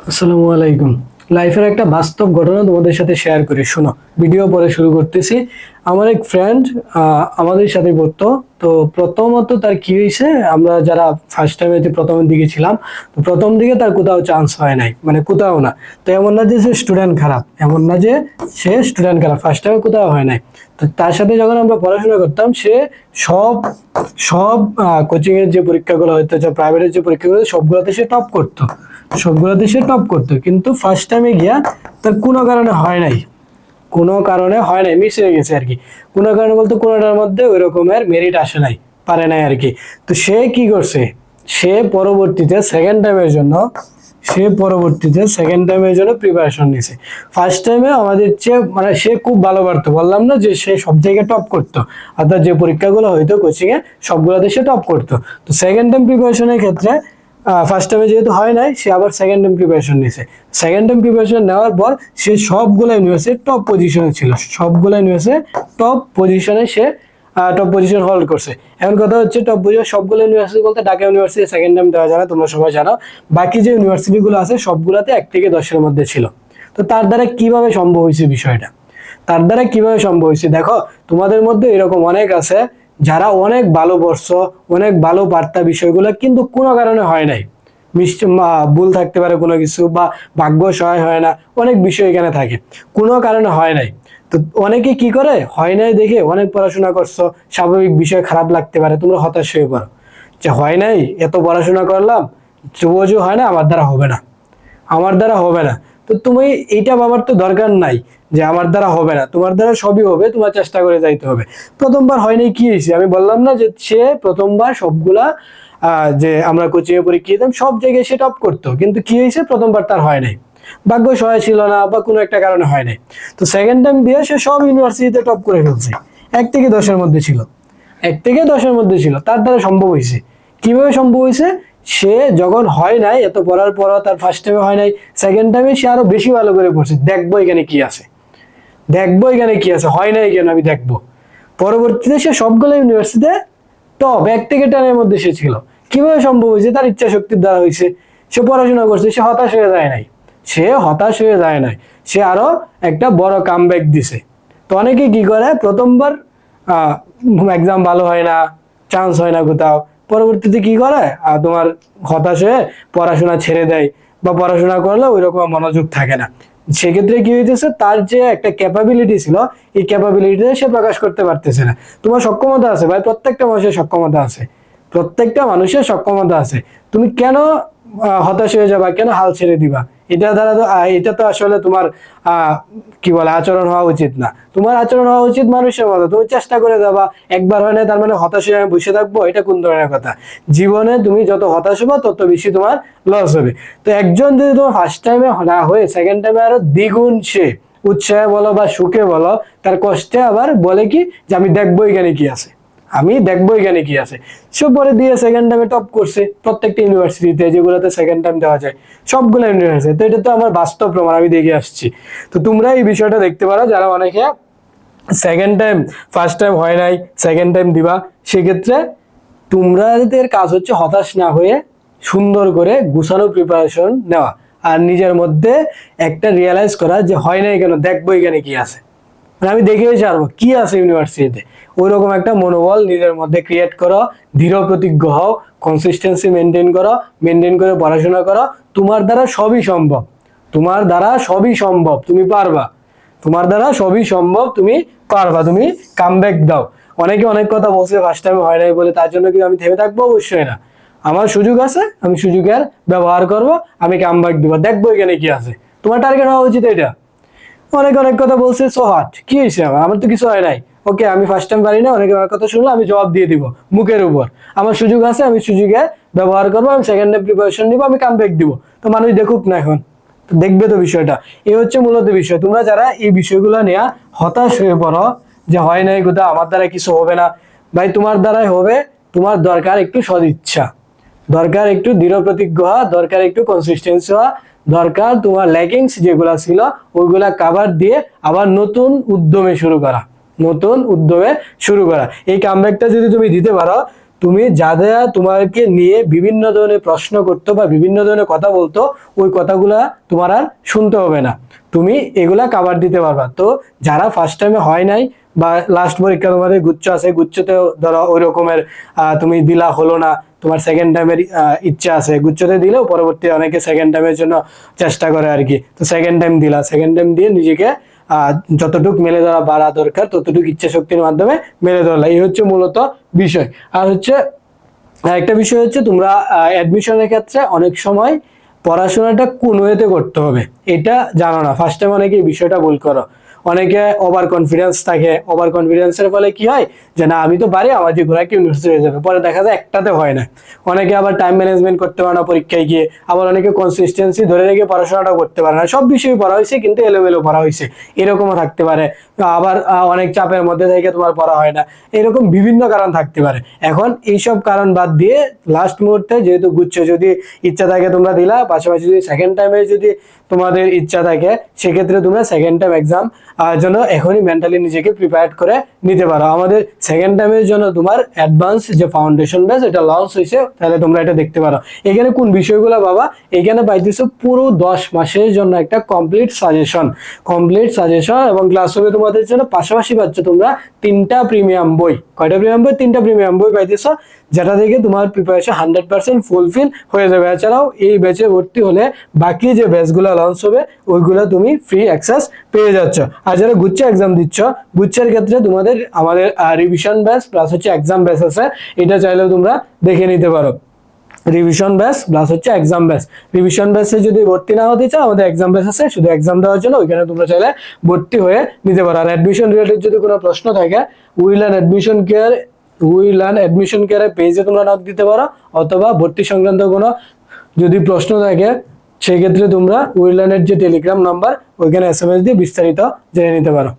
আসসালামু আলাইকুম। লাইফের একটা বাস্তব ঘটনা তোমাদের সাথে শেয়ার করি, শোনো। ভিডিও পরে শুরু করতেছি। আমার এক ফ্রেন্ড আমাদের সাথে পড়তো। তো প্রথমত তার কি হয়েছে, আমরা যারা ফার্স্ট টাইমে প্রথমের দিকে ছিলাম, তো প্রথম দিকে তার কোথাও চান্স হয় নাই, মানে কোথাও না। তো এমন না যে সে স্টুডেন্ট খারাপ, এমন না যে সে স্টুডেন্ট খারাপ, ফার্স্ট টাইমে কোথাও হয় নাই। তো তার সাথে যখন আমরা পড়াশোনা করতাম, সে সব সব কোচিং এর যে পরীক্ষাগুলো হইতো, যে প্রাইভেটের যে পরীক্ষাগুলো, সবগুলোতে সে টপ করতো। সবগুলোতে সে টপ করতো, কিন্তু ফার্স্ট টাইমে গিয়া তার কোনো কারণে হয় নাই। কোনো কারণে হয় নাই, মিস হয়ে গেছে আর কি। কোনো কারণে বলতে কোনোটার মধ্যে ওই রকমের মেরিট আসে নাই, পারে নাই আর কি। তো সে কি করছে, সে পরবর্তীতে সেকেন্ড টাইমের জন্য প্রিপারেশন নিছে। ফার্স্ট টাইমে আমাদের চেয়ে মানে সে খুব ভালো পারতো, বললাম না যে সে সব জায়গায় টপ করতো, অর্থাৎ যে পরীক্ষাগুলো হইতো কোচিং এ সবগুলোতে সে টপ করতো। তো সেকেন্ড টাইম প্রিপারেশনের ক্ষেত্রে ফার্স্ট টাইমে যেহেতু হয় নাই, সে আবার সেকেন্ড টাইম প্রিপারেশন নিছে। সেকেন্ড টাইম প্রিপারেশন নেওয়ার পর সে সবগুলো ইউনিভার্সিটি টপ পজিশনে ছিল, সবগুলো ইউনিভার্সিটি টপ পজিশনে সে টপ পজিশন হোল্ড করছে। এখন কথা হচ্ছে, টপ পজিশন সবগুলো ইউনিভার্সিটি বলতে ঢাকা ইউনিভার্সিটি সেকেন্ড টাইম দেওয়া যায় না, তোমরা সবাই জানো। বাকি যে ইউনিভার্সিটিগুলো আছে সবগুলোতে 1 থেকে 10-এর মধ্যে ছিল। তো তার দ্বারা কিভাবে সম্ভব হয়েছে বিষয়টা, তার দ্বারা কিভাবে সম্ভব হয়েছে? দেখো, তোমাদের মধ্যে এরকম অনেক আছে যারা অনেক ভালো পড়ছো, অনেক ভালো পারতা বিষয়গুলো, কিন্তু কোনো কারণে হয় নাই। ভুল থাকতে পারে কোনো কিছু, বা ভাগ্য সহায় হয় না, অনেক বিষয় এখানে থাকে, কোনো কারণে হয় নাই। তো অনেকে কি করে, হয় নাই দেখে অনেক পড়াশোনা করছো, স্বাভাবিক বিষয় খারাপ লাগতে পারে, তোমরা হতাশ হয়ে পড়ো যে হয় নাই, এত পড়াশোনা করলাম, তবুও হয় না, আমার দ্বারা হবে না, আমার দ্বারা হবে না। তো তুমি এইটা ভাবার তো দরকার নাই যে আমার দ্বারা হবে না, তোমার দ্বারা সবই হবে, তোমার চেষ্টা করে যাইতে হবে। প্রথমবার হয়নি কি হয়েছে, আমি বললাম না যে সে প্রথমবার সবগুলা যে আমরা কোচিং এ পরীক্ষা দিতাম সব জায়গায় সে টপ করতো, কিন্তু কি হয়েছে, প্রথমবার তার হয় নাই, ভাগ্য সহায় ছিল না বা কোনো একটা কারণে হয় নাই। তো সেকেন্ড টাইম দিয়ে সে সব ইউনিভার্সিটিতে টপ করে ফেলছে। 1 থেকে 10-এর মধ্যে ছিল, 1 থেকে 10-এর মধ্যে ছিল, তার দ্বারা সম্ভব হয়েছে। কিভাবে সম্ভব হয়েছে? সে যখন হয় নাই, এত পড়ার পর তার ফার্স্ট টাইমে হয় নাই, সেকেন্ড টাইমে সে আরো বেশি ভালো করে পড়ছে, দেখবো এখানে কি আছে, দেখবো এখানে কি আছে, হয় নাই কেন আমি দেখবো। পরবর্তীতে সে সবগুলো ইউনিভার্সিটিতে টপ 1 থেকে 10-এর মধ্যে সে ছিল। কিভাবে সম্ভব হয়েছে? তার ইচ্ছা শক্তির দ্বারা হয়েছে। সে পড়াশোনা করছে, সে হতাশ হয়ে যায় নাই, সে হতাশ হয়ে যায় নাই, সে আরো একটা বড় কামব্যাক দিছে। তো অনেকে কি করে, প্রথমবার এক্সাম ভালো হয় না, চান্স হয় না কোথাও, পরবর্তীতে কি করে, তোমার হতাশ হয়ে পড়াশোনা ছেড়ে দেয়, বা পড়াশোনা করলে ওই রকম মনোযোগ থাকে না। সেক্ষেত্রে কি হইতেছে, তার যে একটা ক্যাপাবিলিটি ছিল, এই ক্যাপাবিলিটিটা সে প্রকাশ করতে পারতেছে না। তোমার সক্ষমতা আছে ভাই, প্রত্যেকটা মানুষের সক্ষমতা আছে, প্রত্যেকটা মানুষের সক্ষমতা আছে। তুমি কেন হতাশ হয়ে যাবা, কেন হাল ছেড়ে দিবা? এটা দ্বারা তো এটা তো আসলে তোমার কি বলে, আচরণ হওয়া উচিত না। তোমার আচরণ হওয়া উচিত মানুষের মতো, তুমি চেষ্টা করে যাবা। একবার হয় না তার মানে হতাশ হয়ে আমি বসে থাকবো, এটা কোন ধরনের কথা? জীবনে তুমি যত হতাশ হবা তত বেশি তোমার লস হবে। তো একজন যদি তোমার ফার্স্ট টাইমে না হয়ে সেকেন্ড টাইমে আরো দ্বিগুণ সে উৎসাহে বলো বা সুখে বলো, তার কষ্টে আবার বলে কি, যে আমি দেখবো এখানে কি আছে, আমি দেখবো এখানে কি আছে। সে পরে দিয়ে সেকেন্ড টাইমে টপ করছে প্রত্যেকটা ইউনিভার্সিটিতে, যেগুলোতে সেকেন্ড টাইম দেওয়া যায় সবগুলো ইউনিভার্সিটি। তো এটা তো আমার বাস্তব প্রমাণ, আমি দেখে আসছি। তো তোমরা এই বিষয়টা দেখতে পারো, যারা অনেকে সেকেন্ড টাইম, ফার্স্ট টাইম হয় নাই, সেকেন্ড টাইম দিবা, সেক্ষেত্রে তোমাদের কাজ হচ্ছে হতাশ না হয়ে সুন্দর করে গুছানো প্রিপারেশন নেওয়া, আর নিজের মধ্যে একটা রিয়েলাইজ করা যে হয় নাই কেন, দেখবো এখানে কি আছে, মানে আমি দেখেই ছাড়বো কি আছে ইউনিভার্সিটিতে। ওই রকম একটা মনোবল নিজের মধ্যে ক্রিয়েট করো, দৃঢ় প্রতিজ্ঞ হও, কনসিস্টেন্সি মেনটেন করো, মেনটেন করে পড়াশোনা করো। তোমার দ্বারা সবই সম্ভব, তোমার দ্বারা সবই সম্ভব, তুমি পারবা, তোমার দ্বারা সবই সম্ভব, তুমি পারবা, তুমি কামব্যাক দাও। অনেকে অনেক কথা বলছে ফার্স্ট টাইম হয় নাই বলে, তার জন্য কি আমি থেমে থাকবো? অবশ্যই না। আমার সুযোগ আছে, আমি সুযোগের ব্যবহার করব, আমি কামব্যাক দিব, দেখবো এখানে কি আছে। তোমার টার্গেট হওয়া উচিত এটা। অনেক অনেক কথা বলছে, সো হার্ট কি হয়েছে, আমার তো কিছু হয় নাই, ওকে আমি ফার্স্ট টাইম পারি না, অনেকে আমার কথা শুনলে আমি জবাব দিয়ে দিব মুখের উপর। আমার সুযোগ আছে, আমি সুযোগে ব্যবহার করবো, আমি সেকেন্ড টাইম প্রিপারেশন নিবো, আমি কামব্যাক দিব। তো মানুষ দেখুক না এখন, তো দেখবে তো বিষয়টা। এই হচ্ছে মূলত বিষয়। তোমরা যারা এই বিষয়গুলো নিয়ে হতাশ হয়ে পড়ো যে হয় নাই কোথাও, আমার দ্বারা কিছু হবে না, ভাই তোমার দ্বারাই হবে। তোমার দরকার একটু সদিচ্ছা, দরকার একটু দৃঢ় প্রতিজ্ঞ হওয়া, দরকার একটু কনসিস্টেন্সি হওয়া, দরকার তোমার ল্যাকিংস যেগুলা ছিল ওইগুলা কাভার দিয়ে আবার নতুন উদ্যমে শুরু করা, নতুন উদ্যমে শুরু করা। এই কামব্যাকটা যদি তুমি দিতে পারো, তুমি যারা তোমাকে নিয়ে বিভিন্ন ধরনের প্রশ্ন করতো বা বিভিন্ন ধরনের কথা বলতো, ওই কথাগুলা তোমার আর শুনতে হবে না, তুমি এগুলা কাভার দিতে পারবা। তো যারা ফার্স্ট টাইমে হয় নাই বা লাস্ট পরীক্ষা তোমাদের গুচ্ছ আছে, গুচ্ছতেও ধরো ওই রকমের তুমি দিলা হলো না, তোমার সেকেন্ড টাইমের ইচ্ছা আছে, গুচ্ছতে দিলেও পরবর্তী অনেকে সেকেন্ড টাইমের জন্য চেষ্টা করে আর কি। তো সেকেন্ড টাইম দিলা, সেকেন্ড টাইম দিয়ে নিজেকে যতটুকু মেলে ধরা বাড়া দরকার ততটুকু ইচ্ছা শক্তির মাধ্যমে মেলে ধরলা, এই হচ্ছে মূলত বিষয়। আর হচ্ছে একটা বিষয় হচ্ছে তোমরা অ্যাডমিশনের ক্ষেত্রে অনেক সময় পড়াশোনাটা কোন ওয়েতে করতে হবে এটা জানো না, ফার্স্ট টাইম অনেকে এই বিষয়টা ভুল করো। অনেকে ওভার কনফিডেন্স থাকে, ওভার কনফিডেন্সের ফলে কি হয় যে না আমি তো পারি, আমার যে ঘোরা কি ইউনিভার্সিটি হয়ে যাবে, পরে দেখা যায় একটাতে হয় না। অনেকে আবার টাইম ম্যানেজমেন্ট করতে পারে না পরীক্ষায় গিয়ে, আবার অনেকে কনসিস্টেন্সি ধরে রেখে পড়াশোনাটা করতে পারে না, সব বিষয় পড়া হয়েছে কিন্তু এলোমেলো পড়া হয়েছে, এরকমও থাকতে পারে। আবার অনেক চাপের মধ্যে থেকে তোমার পড়া হয় না, এরকম বিভিন্ন কারণ থাকতে পারে। এখন এইসব কারণ বাদ দিয়ে লাস্ট মুহূর্তে যেহেতু গুচ্ছ যদি ইচ্ছা থাকে তোমরা দিলা, পাশাপাশি যদি সেকেন্ড টাইমে যদি তোমাদের ইচ্ছা থাকে সেক্ষেত্রে তোমরা সেকেন্ড টাইম এক্সাম জন্য এখনই মেন্টালি নিজেকে প্রিপেয়ার করে নিতে পারো। আমাদের সেকেন্ড টাইমের জন্য তোমার অ্যাডভান্স যে ফাউন্ডেশন ব্যাচ এটা লঞ্চ হয়েছে, তাহলে তোমরা এটা দেখতে পারো। এখানে কোন বিষয়গুলো বাবা, এখানে পাইতেছো পুরো 10 মাসের জন্য একটা কমপ্লিট সাজেশন এবং ক্লাস হবে তোমাদের জন্য। পাশাপাশি পাচ্ছ তোমরা 3টা প্রিমিয়াম বই। কয়টা প্রিমিয়াম বই? 3টা প্রিমিয়াম বই পাইতেছো, যেটা থেকে তোমার প্রিপারেশন 100% ফুলফিল হয়ে যাবে। এছাড়াও এই ব্যাচে ভর্তি হলে বাকি যে ব্যাচগুলো লঞ্চ হবে ওইগুলো তুমি ফ্রি অ্যাক্সেস পেয়ে যাচ্ছ। আর যারা গুচ্ছ এক্সাম দিচ্ছ, গুচ্ছের ক্ষেত্রে তোমাদের আমাদের রিভিশন ব্যাচ প্লাস হচ্ছে এক্সাম ব্যাচ আছে, এটা চাইলেও তোমরা দেখে নিতে পারো। রিভিশন ব্যাচ প্লাস হচ্ছে এক্সাম ব্যাচ। রিভিশন ব্যাচে যদি ভর্তি না হতে চাও, আমাদের এক্সাম ব্যাচ আছে শুধু এক্সাম দেওয়ার জন্য, ওইখানে তোমরা চাইলে ভর্তি হয়ে নিতে পারো। আর অ্যাডমিশন রিলেটেড যদি কোনো প্রশ্ন থাকে, উইলার্ন অ্যাডমিশন কেয়ারের পেজে তোমরা নক দিতে পারো, অথবা ভর্তি সংক্রান্ত কোনো যদি প্রশ্ন থাকে সেক্ষেত্রে তোমরা উইলার্নের যে টেলিগ্রাম নাম্বার ওইখানে SMS দিয়ে বিস্তারিত জেনে নিতে পারো।